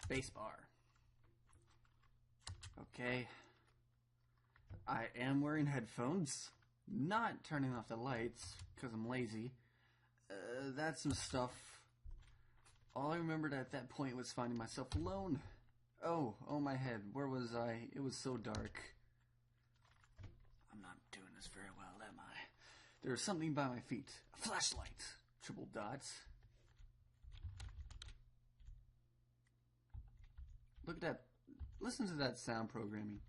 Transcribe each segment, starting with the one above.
Spacebar. Okay. I am wearing headphones. Not turning off the lights, because I'm lazy. That's some stuff. All I remembered at that point was finding myself alone. Oh my head. Where was I? It was so dark. I'm not doing this very well, am I? There was something by my feet. A flashlight. Triple dots. Look at that. Listen to that sound programming.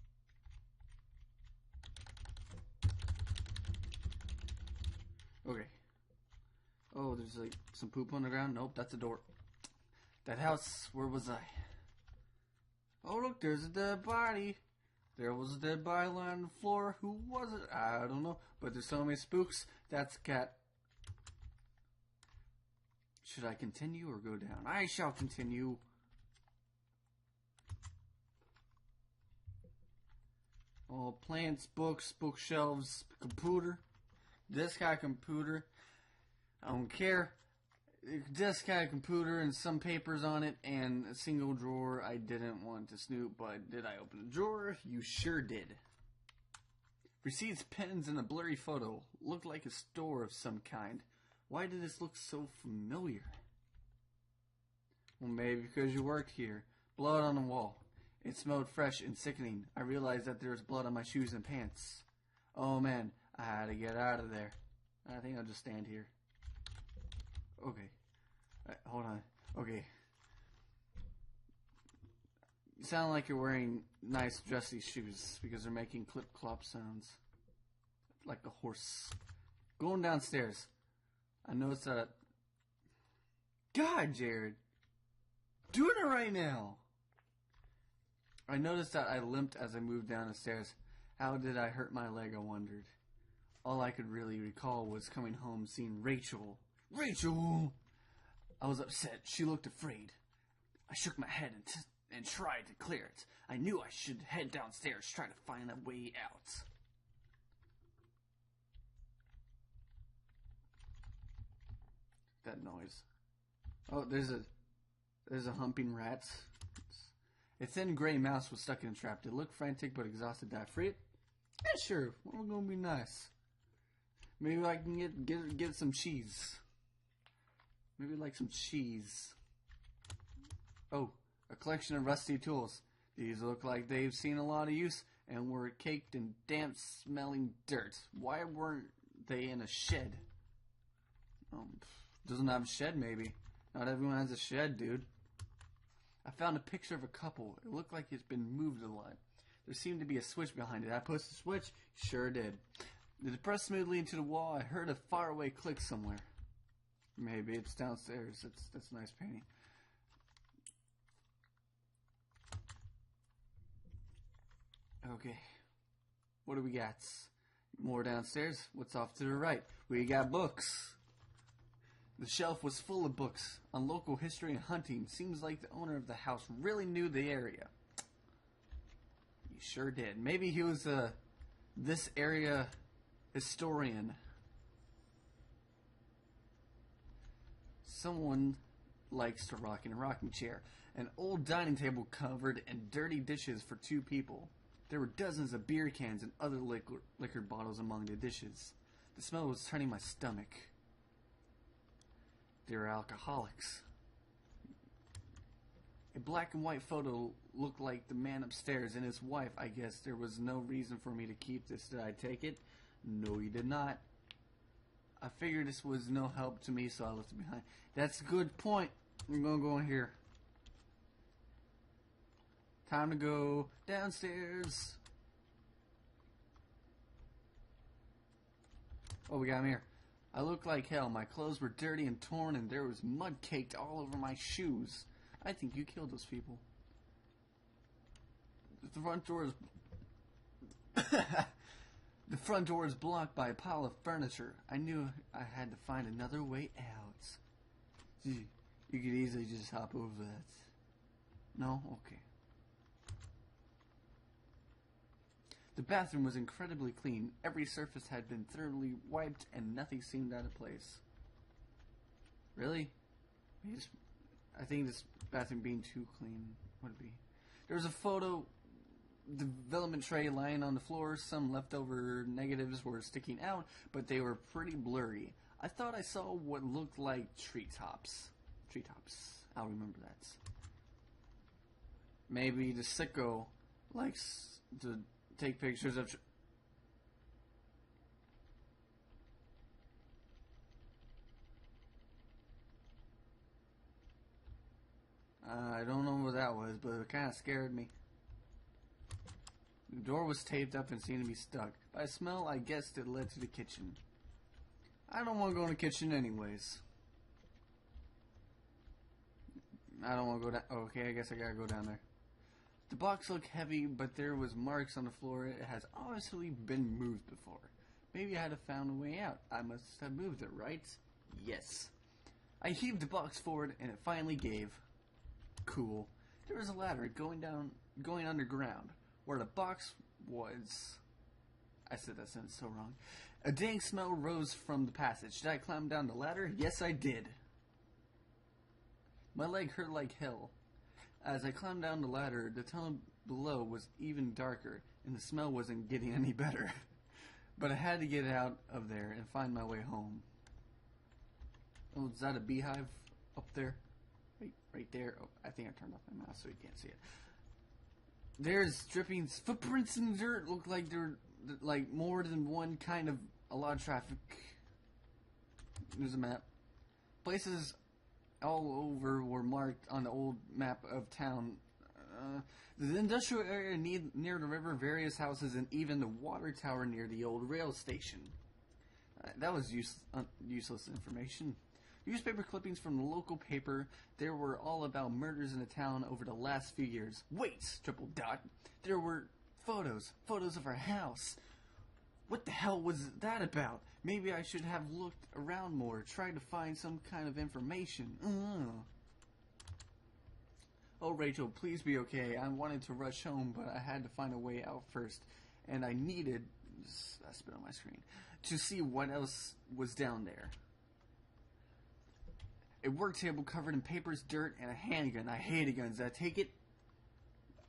Okay. Oh, there's like some poop on the ground. Nope, that's a door. That house, where was I? Oh, look, there's a dead body. There was a dead body lying on the floor. Who was it? I don't know. But there's so many spooks. That's a cat. Should I continue or go down? I shall continue. Oh, plants, books, bookshelves, computer. This guy computer. I don't care. This guy computer and some papers on it and a single drawer. I didn't want to snoop, but did I open the drawer? You sure did. Receipts, pens, and a blurry photo. Looked like a store of some kind. Why did this look so familiar? Well, maybe because you worked here. Blood on the wall. It smelled fresh and sickening. I realized that there was blood on my shoes and pants. Oh man, I had to get out of there. I think I'll just stand here. Okay. Hold on. Okay. You sound like you're wearing nice dressy shoes because they're making clip-clop sounds. Like a horse. Going downstairs. I noticed that... God, Jared! Doing it right now! I noticed that I limped as I moved down the stairs. How did I hurt my leg, I wondered. All I could really recall was coming home seeing Rachel. Rachel! I was upset. She looked afraid. I shook my head and tried to clear it. I knew I should head downstairs, try to find a way out. That noise. Oh, there's a humping rat. A thin gray mouse was stuck in a trap. It looked frantic but exhausted. Did I free it? Yeah, sure. We're gonna be nice. Maybe I can get some cheese. Maybe like some cheese. Oh, a collection of rusty tools. These look like they've seen a lot of use and were caked in damp smelling dirt. Why weren't they in a shed? Doesn't have a shed maybe. Not everyone has a shed, dude. I found a picture of a couple. It looked like it's been moved a lot. There seemed to be a switch behind it. I pushed the switch. Sure did. It pressed smoothly into the wall. I heard a faraway click somewhere. Maybe it's downstairs. That's a nice painting. Okay. What do we got? More downstairs. What's off to the right? We got books. The shelf was full of books on local history and hunting. Seems like the owner of the house really knew the area. He sure did. Maybe he was this area historian. Someone likes to rock in a rocking chair. An old dining table covered in dirty dishes for 2 people. There were dozens of beer cans and other liquor bottles among the dishes. The smell was turning my stomach. They were alcoholics. A black and white photo looked like the man upstairs and his wife. I guess there was no reason for me to keep this. Did I take it? No, you did not. I figured this was no help to me, so I left it behind. That's a good point. I'm going to go in here. Time to go downstairs. Oh, we got him here. I looked like hell. My clothes were dirty and torn, and there was mud caked all over my shoes. I think you killed those people. The front door is... The front door is blocked by a pile of furniture. I knew I had to find another way out. You could easily just hop over that. No? Okay. The bathroom was incredibly clean. Every surface had been thoroughly wiped and nothing seemed out of place. Really? I think this bathroom being too clean would be. There was a photo development tray lying on the floor. Some leftover negatives were sticking out, but they were pretty blurry. I thought I saw what looked like treetops. Treetops. I'll remember that. Maybe the sicko likes to take pictures of... I don't know what that was, but it kind of scared me. The door was taped up and seemed to be stuck. By smell, I guessed it led to the kitchen. I don't want to go in the kitchen anyways. I don't want to go down. Okay, I guess I gotta go down there. The box looked heavy, but there was marks on the floor. It has obviously been moved before. Maybe I had found a way out. I must have moved it, right? Yes. I heaved the box forward, and it finally gave. Cool. There was a ladder going underground. Where the box was... I said that sentence so wrong. A dank smell rose from the passage. Did I climb down the ladder? Yes, I did. My leg hurt like hell. As I climbed down the ladder, the tunnel below was even darker, and the smell wasn't getting any better. But I had to get out of there and find my way home. Oh, is that a beehive up there? Right there. Oh, I think I turned off my mouse so you can't see it. There's dripping footprints in the dirt. Look like there like more than one kind of a lot of traffic. There's a map. Places all over were marked on the old map of town. The industrial area near the river, various houses, and even the water tower near the old rail station. That was useless information. Newspaper clippings from the local paper. There were all about murders in the town over the last few years. Wait, triple dot. There were photos of our house. What the hell was that about? Maybe I should have looked around more, tried to find some kind of information. Oh, Rachel, please be okay. I wanted to rush home, but I had to find a way out first, and I needed, I spit on my screen, to see what else was down there. A work table covered in papers, dirt, and a handgun. I hated guns. Did I take it?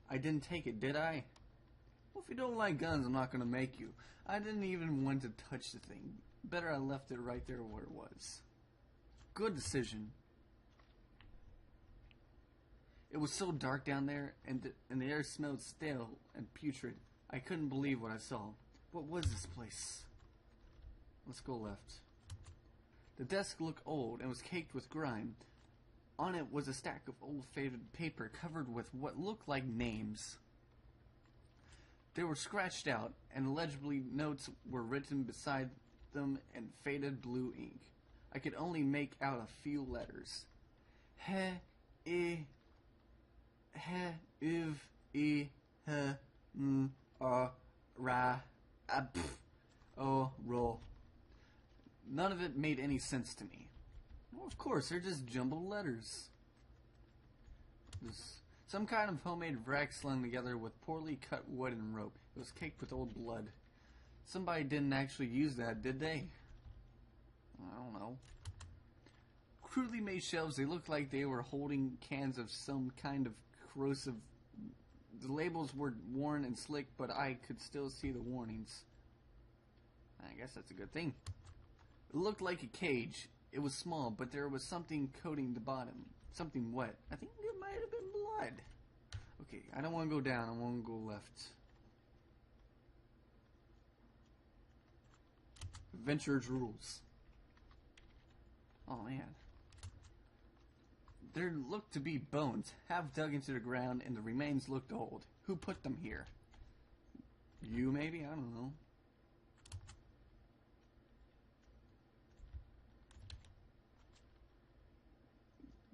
I didn't take it, did I? Well, if you don't like guns, I'm not going to make you. I didn't even want to touch the thing. Better I left it right there where it was. Good decision. It was so dark down there, and the air smelled stale and putrid. I couldn't believe what I saw. What was this place? Let's go left. The desk looked old and was caked with grime. On it was a stack of old faded paper covered with what looked like names. They were scratched out, and legibly notes were written beside them in faded blue ink. I could only make out a few letters. Roll. None of it made any sense to me. Well, of course, they're just jumbled letters. Some kind of homemade wreck slung together with poorly cut wood and rope. It was caked with old blood. Somebody didn't actually use that, did they? I don't know. Crudely made shelves, they looked like they were holding cans of some kind of corrosive... The labels were worn and slick, but I could still see the warnings. I guess that's a good thing. It looked like a cage. It was small, but there was something coating the bottom. Something wet. I think it might have been blood. Okay, I don't want to go down. I want to go left. Adventure's rules. Oh, man. There looked to be bones, half dug into the ground, and the remains looked old. Who put them here? You, maybe? I don't know.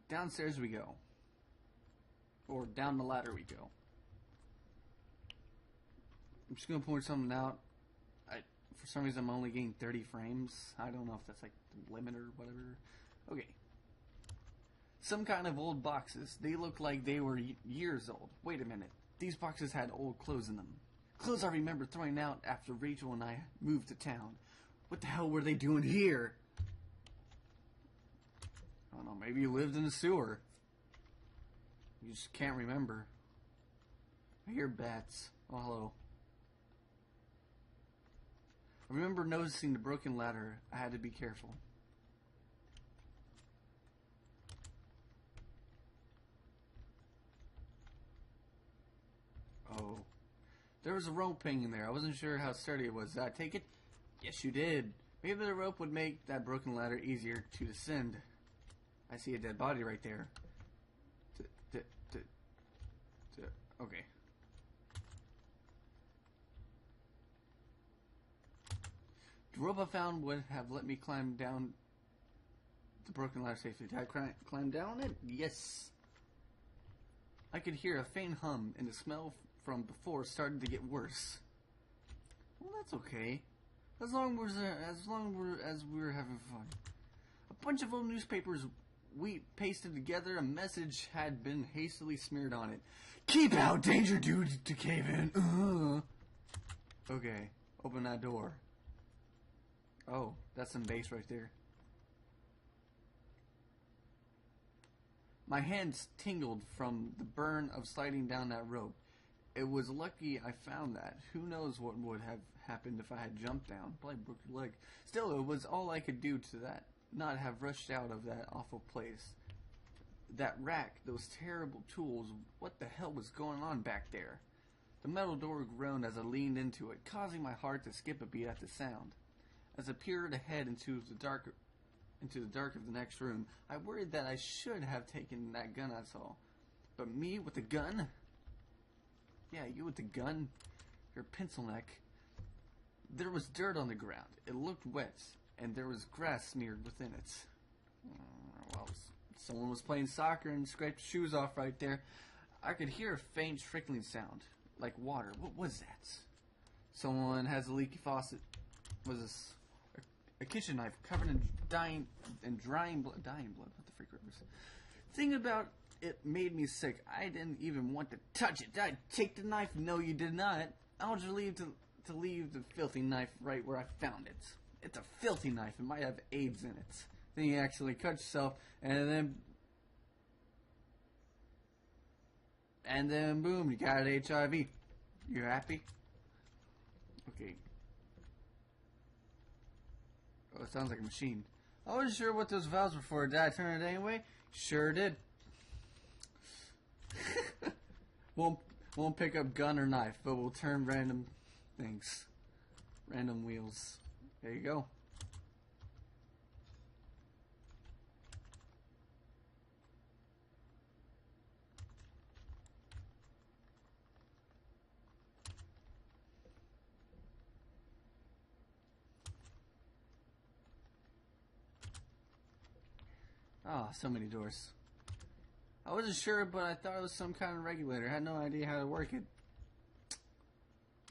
Downstairs we go. Or down the ladder we go. I'm just going to point something out. For some reason I'm only getting 30 frames. I don't know if that's like the limit or whatever. Okay. Some kind of old boxes. They look like they were years old. Wait a minute. These boxes had old clothes in them. Clothes I remember throwing out after Rachel and I moved to town. What the hell were they doing here? I don't know, maybe you lived in a sewer. You just can't remember. I hear bats. Oh, hello. I remember noticing the broken ladder. I had to be careful. Oh. There was a rope hanging there. I wasn't sure how sturdy it was. Did I take it? Yes, you did. Maybe the rope would make that broken ladder easier to descend. I see a dead body right there. Okay. The rope I found would have let me climb down the broken ladder safely. Did I climb down it? Yes. I could hear a faint hum, and the smell from before started to get worse. Well, that's okay. As long as we were having fun. A bunch of old newspapers we pasted together. A message had been hastily smeared on it. Keep out, danger due to cave in. Okay, open that door. Oh, that's some bass right there. My hands tingled from the burn of sliding down that rope. It was lucky I found that. Who knows what would have happened if I had jumped down. Probably broke your leg. Still, it was all I could do to that. Not have rushed out of that awful place. That rack, those terrible tools, what the hell was going on back there? The metal door groaned as I leaned into it, causing my heart to skip a beat at the sound. As I peered ahead into the dark of the next room, I worried that I should have taken that gun I saw. But me with the gun? Yeah, you with the gun? Your pencil neck. There was dirt on the ground. It looked wet, and there was grass smeared within it. Well, someone was playing soccer and scraped shoes off right there. I could hear a faint trickling sound, like water. What was that? Someone has a leaky faucet. Was this a kitchen knife covered in drying blood? What the freak was? Thinking about it made me sick. I didn't even want to touch it. Did I take the knife? No, you did not. I'll just leave to leave the filthy knife right where I found it. It's a filthy knife. It might have AIDS in it. Then you actually cut yourself, and then boom, you got HIV. You happy? Okay. Oh, it sounds like a machine. I wasn't sure what those valves were for. Did I turn it anyway? Sure did. Won't pick up gun or knife, but we'll turn random things. Random wheels. There you go. Ah, so many doors. I wasn't sure, but I thought it was some kind of regulator. I had no idea how to work it.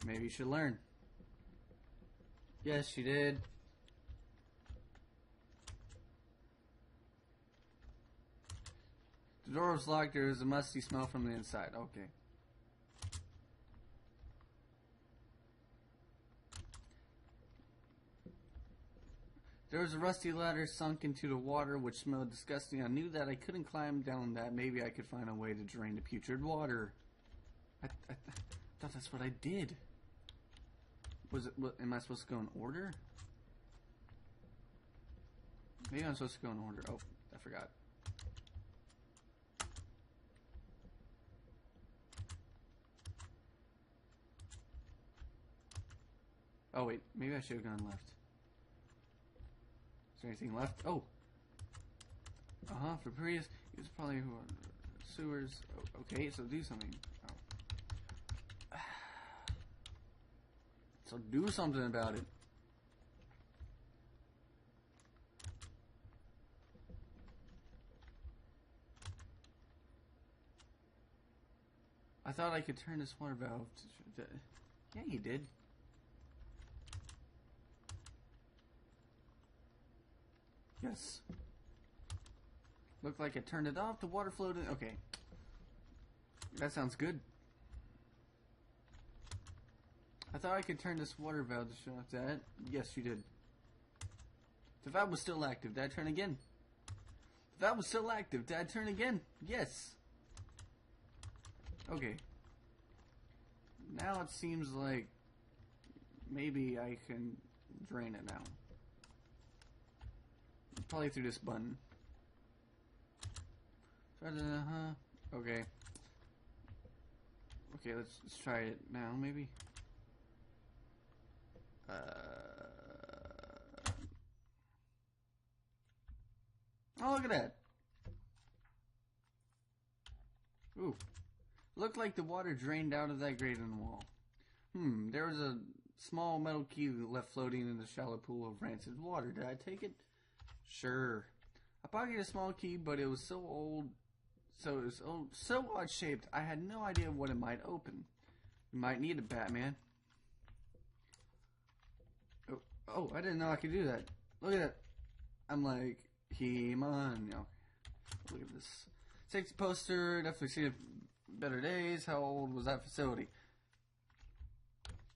Maybe you should learn. Yes, you did. The door was locked. There was a musty smell from the inside. Okay. There was a rusty ladder sunk into the water, which smelled disgusting. I knew that I couldn't climb down that. Maybe I could find a way to drain the putrid water. I thought that's what I did. Was it? Am I supposed to go in order? Maybe I'm supposed to go in order. Oh, I forgot. Oh wait, maybe I should have gone left. Is there anything left? Oh! For Prius, he was probably who sewers. Oh, okay, so do something. Oh. So do something about it. I thought I could turn this water valve to... Yeah, you did. Yes. Looked like I turned it off. The water flowed in. Okay. That sounds good. I thought I could turn this water valve to shut off that. Yes, you did. The valve was still active. Did I turn again? The valve was still active. Did I turn again? Yes. Okay. Now it seems like maybe I can drain it now. Probably through this button. Okay. Okay, let's try it now, maybe. Oh, look at that. Ooh. Looked like the water drained out of that grate in the wall. There was a small metal key left floating in the shallow pool of rancid water. Did I take it? Sure. I pocketed a small key, but it was so old, so odd shaped, I had no idea what it might open. You might need it, Batman. Oh, I didn't know I could do that. Look at that. I'm like, He-Man. No. Look at this. Safety poster, definitely seen it better days. How old was that facility?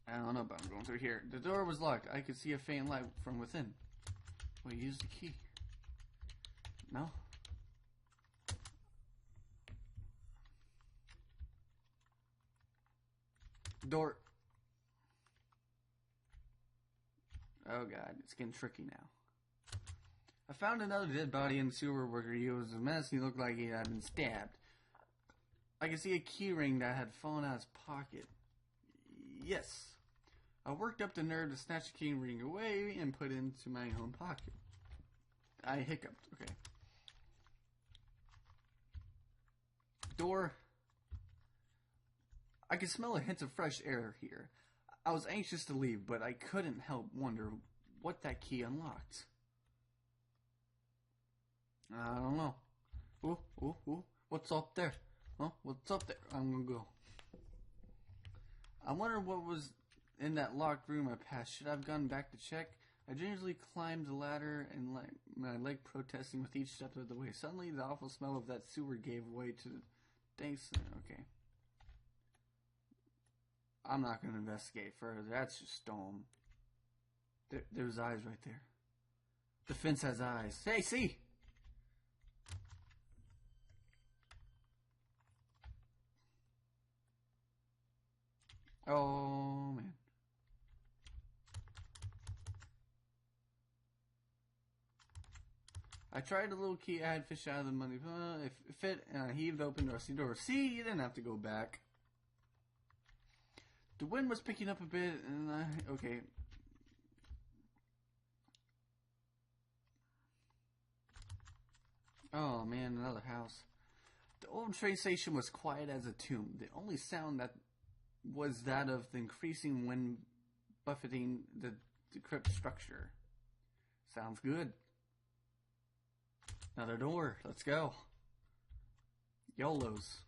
I don't know, but I'm going through here. The door was locked. I could see a faint light from within. Well, use the key. No? Door. Oh god, it's getting tricky now. I found another dead body in the sewer worker. He was a mess. He looked like he had been stabbed. I could see a key ring that had fallen out of his pocket. Yes. I worked up the nerve to snatch the key ring away and put it into my own pocket. I hiccuped. Okay. Door. I could smell a hint of fresh air here. I was anxious to leave, but I couldn't help wonder what that key unlocked. I don't know. Ooh. What's up there? Huh? What's up there? I'm gonna go. I wonder what was in that locked room I passed. Should I have gone back to check? I gingerly climbed the ladder and my leg protesting with each step of the way. Suddenly, the awful smell of that sewer gave way to the thanks. Okay. I'm not going to investigate further. That's just Storm. There's eyes right there. The fence has eyes. Hey, see! Oh, man. I tried the little key I had fished out of the money. It fit, and I heaved open the rusty door. See, you didn't have to go back. The wind was picking up a bit, and okay. Oh man, another house. The old train station was quiet as a tomb. The only sound that was that of the increasing wind buffeting the decrepit structure. Sounds good. Another door. Let's go. YOLOs.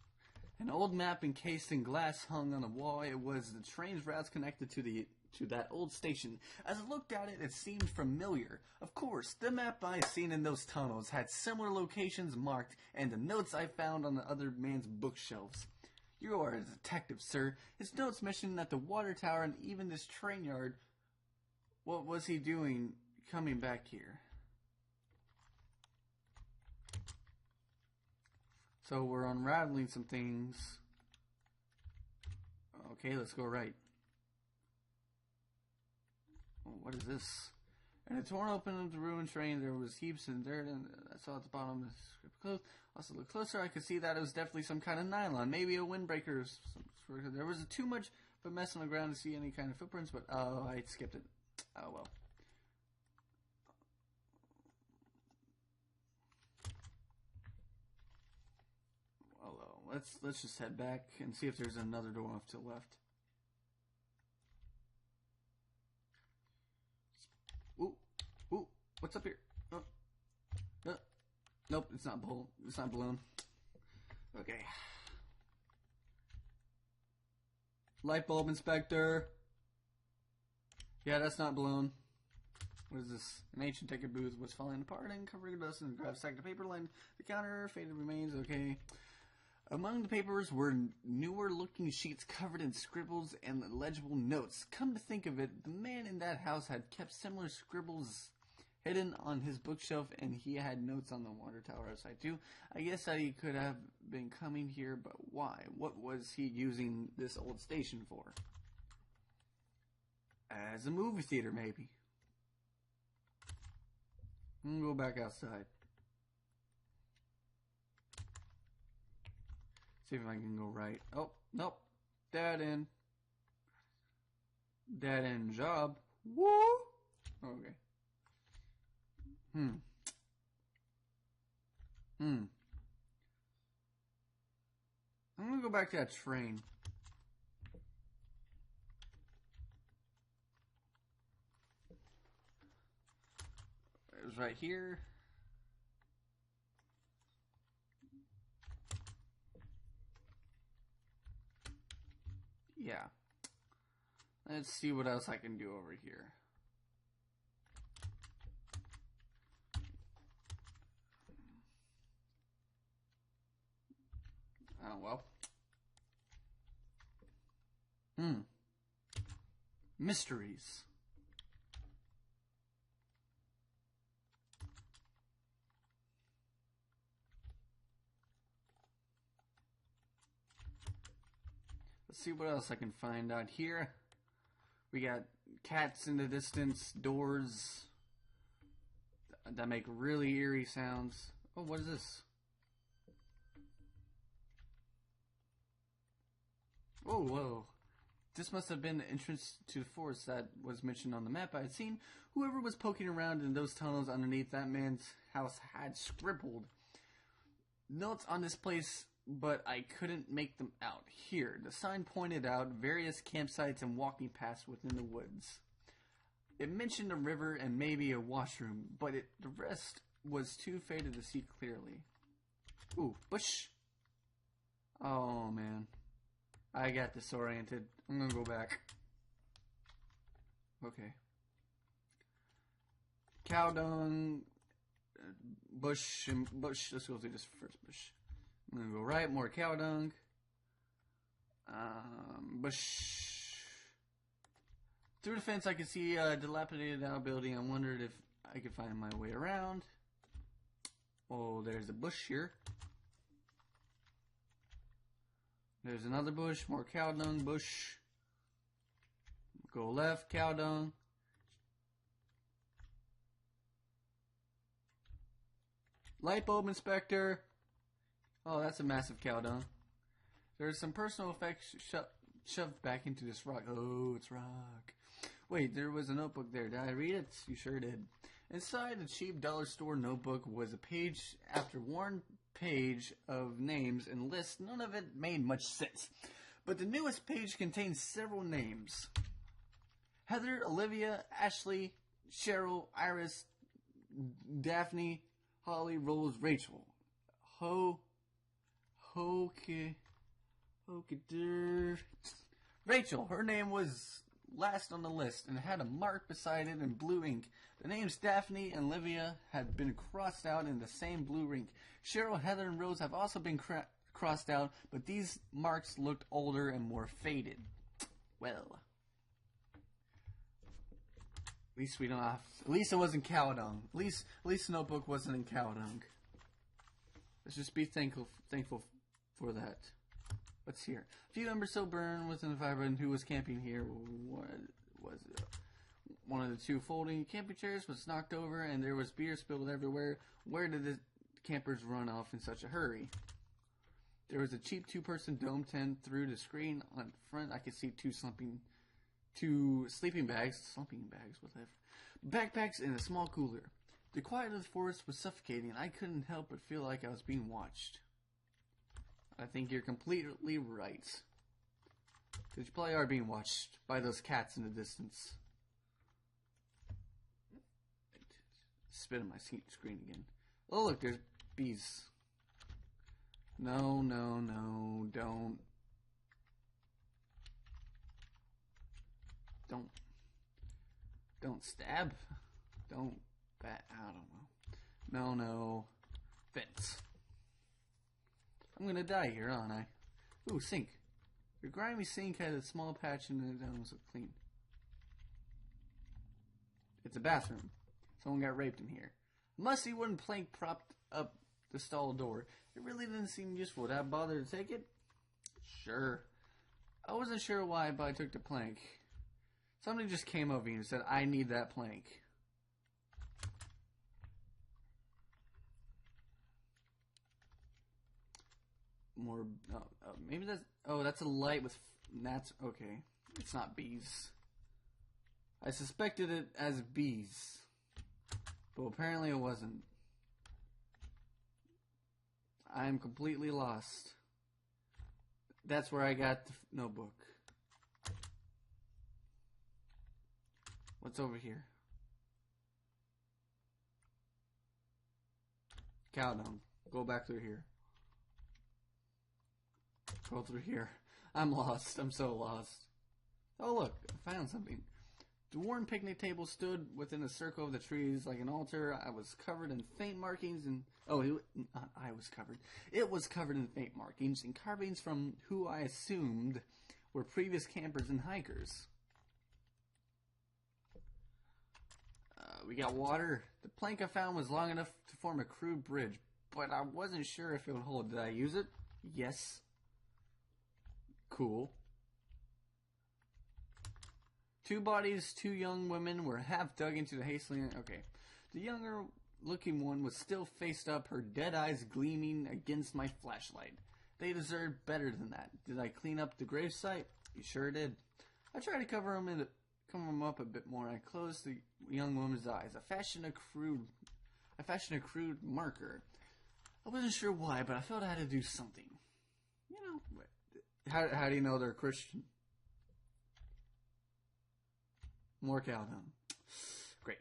An old map encased in glass hung on the wall. It was the train's routes connected to that old station. As I looked at it, it seemed familiar. Of course, the map I had seen in those tunnels had similar locations marked, and the notes I found on the other man's bookshelves. You are a detective, sir. His notes mentioned that the water tower and even this train yard. What was he doing coming back here? So we're unraveling some things. Okay, let's go right. Oh, what is this? And a torn open of the ruined train. There was heaps of dirt, and I saw at the bottom of the script close. Also looked closer, I could see that it was definitely some kind of nylon, maybe a windbreaker. There was too much of a mess on the ground to see any kind of footprints, but oh, I skipped it. Oh well. Let's just head back and see if there's another door off to the left. Ooh, what's up here? Nope, it's not balloon. Okay. Light bulb inspector. Yeah, that's not balloon. What is this? An ancient ticket booth was falling apart and covering dust and grabbed a stack of paper lined the counter. Faded remains. Okay. Among the papers were newer-looking sheets covered in scribbles and legible notes. Come to think of it, the man in that house had kept similar scribbles hidden on his bookshelf, and he had notes on the water tower outside too. I guess that he could have been coming here, but why? What was he using this old station for? As a movie theater, maybe. I'm gonna go back outside. See if I can go right. Oh, nope. Dead end. Dead end job. Woo! Okay. I'm gonna go back to that train. It was right here. Yeah. Let's see what else I can do over here. Oh, well. Mysteries. Let's see what else I can find out here. We got cats in the distance, doors that make really eerie sounds. Oh, what is this? Oh, whoa. This must have been the entrance to the forest that was mentioned on the map I had seen. Whoever was poking around in those tunnels underneath that man's house had scribbled notes on this place, but I couldn't make them out. Here, the sign pointed out various campsites and walking paths within the woods. It mentioned a river and maybe a washroom, but the rest was too faded to see clearly. Ooh, bush. Oh, man. I got disoriented. I'm gonna go back. Okay. Cow dung, bush, and bush. Let's go through this first bush. I'm gonna go right, more cow dung. Bush. Through the fence, I could see a dilapidated out building. I wondered if I could find my way around. Oh, there's a bush here. There's another bush, more cow dung, bush. Go left, cow dung. Light bulb inspector. Oh, that's a massive cow dung. There's some personal effects shoved back into this rock. Oh, it's rock. Wait, there was a notebook there. Did I read it? You sure did. Inside a cheap dollar store notebook was a page after worn page of names and lists. None of it made much sense. But the newest page contains several names. Heather, Olivia, Ashley, Cheryl, Iris, Daphne, Holly, Rose, Rachel. Rachel, her name was last on the list and had a mark beside it in blue ink. The names Daphne and Olivia had been crossed out in the same blue ink. Cheryl, Heather, and Rose have also been crossed out, but these marks looked older and more faded. Well, at least we don't have. At least it wasn't cow dung. At least the notebook wasn't in cow dung. Let's just be thankful for that. What's here? A few embers still burn within the fire, and who was camping here? What was it? One of the two folding camping chairs was knocked over, and there was beer spilled everywhere. Where did the campers run off in such a hurry? There was a cheap two-person dome tent through the screen on front. I could see two sleeping bags, whatever. Backpacks and a small cooler. The quiet of the forest was suffocating. I couldn't help but feel like I was being watched. I think you're completely right. Because you probably are being watched by those cats in the distance. Spit on my screen again. Oh, look, there's bees. No, don't. Don't stab. Don't bat. I don't know. No. Fence. I'm gonna die here, aren't I? Ooh, sink. Your grimy sink had a small patch in it that was clean. It's a bathroom. Someone got raped in here. Musty wooden plank propped up the stall door. It really didn't seem useful. Did I bother to take it? Sure. I wasn't sure why, but I took the plank. Somebody just came over here and said, I need that plank. More, maybe that's, that's a light with, that's, okay. It's not bees. I suspected it as bees, but apparently it wasn't. I am completely lost. That's where I got the notebook. What's over here? Cow dung. Go back through here. Go through here. I'm lost. I'm so lost. Oh look, I found something. The worn picnic table stood within a circle of the trees like an altar. I was covered in faint markings and... I was covered. It was covered in faint markings and carvings from who I assumed were previous campers and hikers. We got water. The plank I found was long enough to form a crude bridge, but I wasn't sure if it would hold. Did I use it? Yes. Cool. 2 bodies, 2 young women were half dug into the hastily... Okay. The younger looking one was still faced up, her dead eyes gleaming against my flashlight. They deserved better than that. Did I clean up the gravesite? You sure did. I tried to cover them up a bit more. I closed the young woman's eyes. I fashioned a crude marker. I wasn't sure why, but I felt I had to do something. You know, how do you know they're Christian? More cow dung. Great.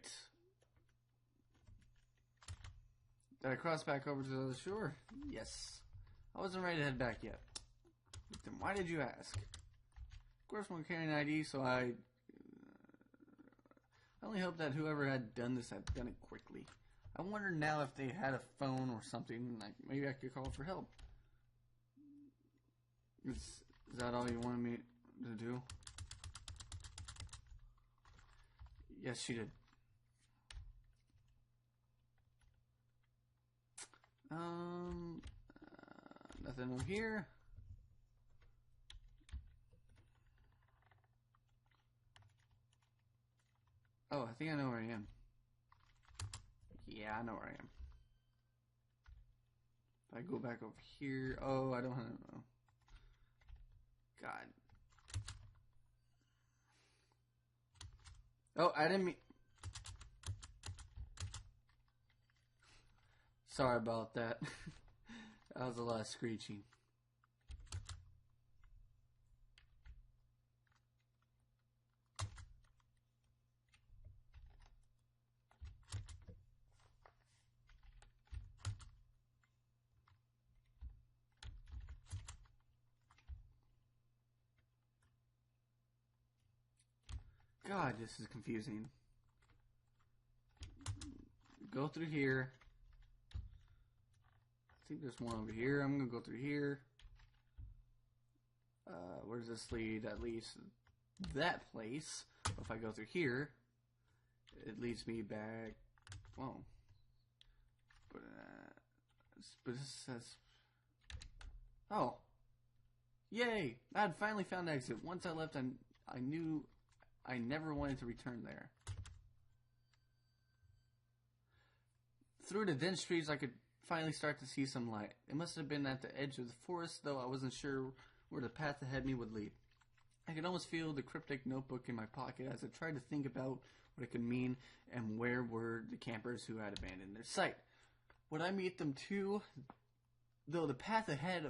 Did I cross back over to the other shore? Yes. I wasn't ready to head back yet. Then why did you ask? Of course, I'm carrying an ID, so I only hope that whoever had done this had done it quickly. I wonder now if they had a phone or something, like maybe I could call for help. Is that all you wanted me to do? Yes, she did. Nothing over here. Oh, I think I know where I am. Yeah, I know where I am. If I go back over here, oh, I don't know. God. Oh, I didn't mean... Sorry about that. That was a lot of screeching. God, this is confusing. Go through here. I think there's one over here. I'm gonna go through here. Where does this lead? That leads to that place. If I go through here, it leads me back. Whoa. But this says... Oh. Yay! I had finally found an exit. Once I left, I knew I never wanted to return there. Through the dense trees, I could finally start to see some light. It must have been at the edge of the forest, though I wasn't sure where the path ahead me would lead. I could almost feel the cryptic notebook in my pocket as I tried to think about what it could mean and where were the campers who had abandoned their site. Would I meet them too? Though the path ahead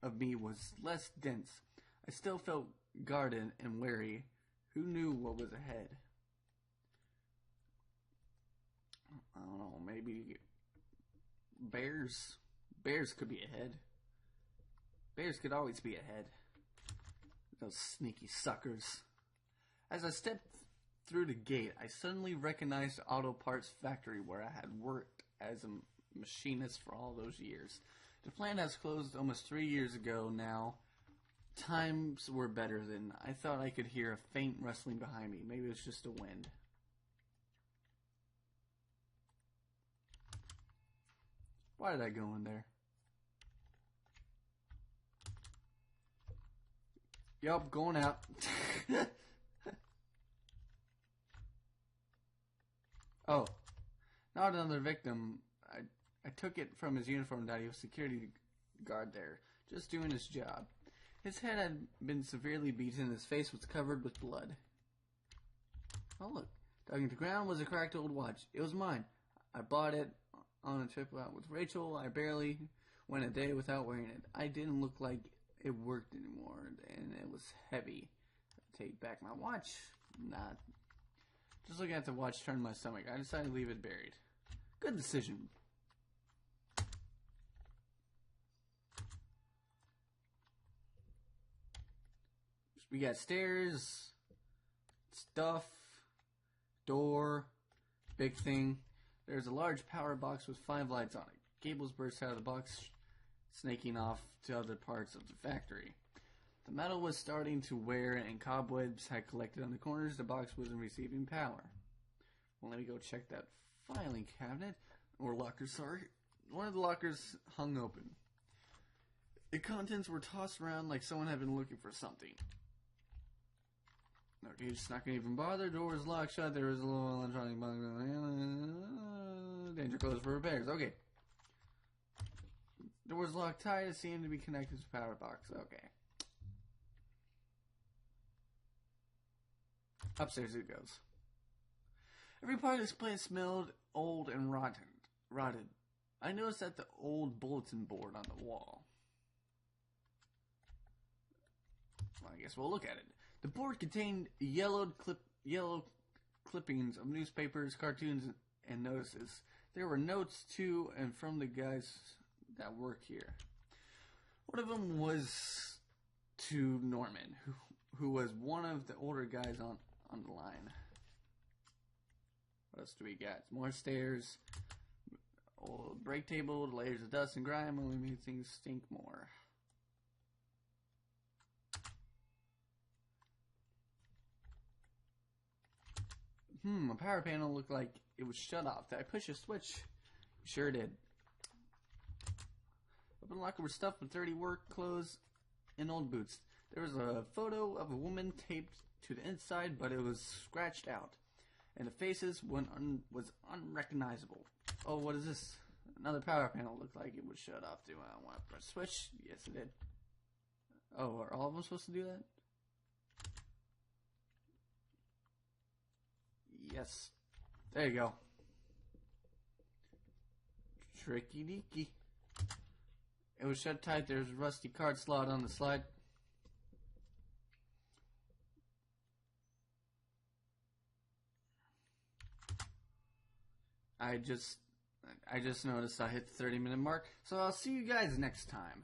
of me was less dense, I still felt guarded and wary. Who knew what was ahead? I don't know, maybe bears? Bears could be ahead. Bears could always be ahead. Those sneaky suckers. As I stepped through the gate, I suddenly recognized the auto parts factory where I had worked as a machinist for all those years. The plant has closed almost 3 years ago now. Times were better then. I thought I could hear a faint rustling behind me. Maybe it was just the wind. Why did I go in there? Yup, going out. Oh, not another victim. I took it from his uniform that he was a security guard there, just doing his job. His head had been severely beaten and his face was covered with blood. Oh look, dug into the ground was a cracked old watch. It was mine. I bought it on a trip out with Rachel. I barely went a day without wearing it. I didn't look like it worked anymore, and it was heavy. I take back my watch. Not. Just looking at the watch turned my stomach. I decided to leave it buried. Good decision. We got stairs, stuff, door, big thing. There's a large power box with 5 lights on it. Cables burst out of the box, snaking off to other parts of the factory. The metal was starting to wear and cobwebs had collected on the corners. The box wasn't receiving power. Well, let me go check that filing cabinet, or locker, sorry. One of the lockers hung open. The contents were tossed around like someone had been looking for something. Okay, just not gonna even bother. Door was locked shut. There was a little electronic bug. Danger closed for repairs. Okay. Door was locked tight. It seemed to be connected to the power box. Okay. Upstairs it goes. Every part of this place smelled old and rotted. I noticed that the old bulletin board on the wall. Well, I guess we'll look at it. The board contained yellow clippings of newspapers, cartoons, and notices. There were notes to and from the guys that work here. One of them was to Norman, who was one of the older guys on the line. What else do we got? More stairs, old break table, layers of dust and grime only made things stink more. A power panel looked like it was shut off. Did I push a switch? Sure did. Open locker was stuffed with dirty work clothes and old boots. There was a photo of a woman taped to the inside, but it was scratched out. And the faces was unrecognizable. Oh, what is this? Another power panel looked like it was shut off. Do I want to press switch? Yes, it did. Oh, are all of them supposed to do that? Yes. There you go. Tricky deaky. It was shut tight. There's a rusty card slot on the slide. I just noticed I hit the 30-minute mark, so I'll see you guys next time.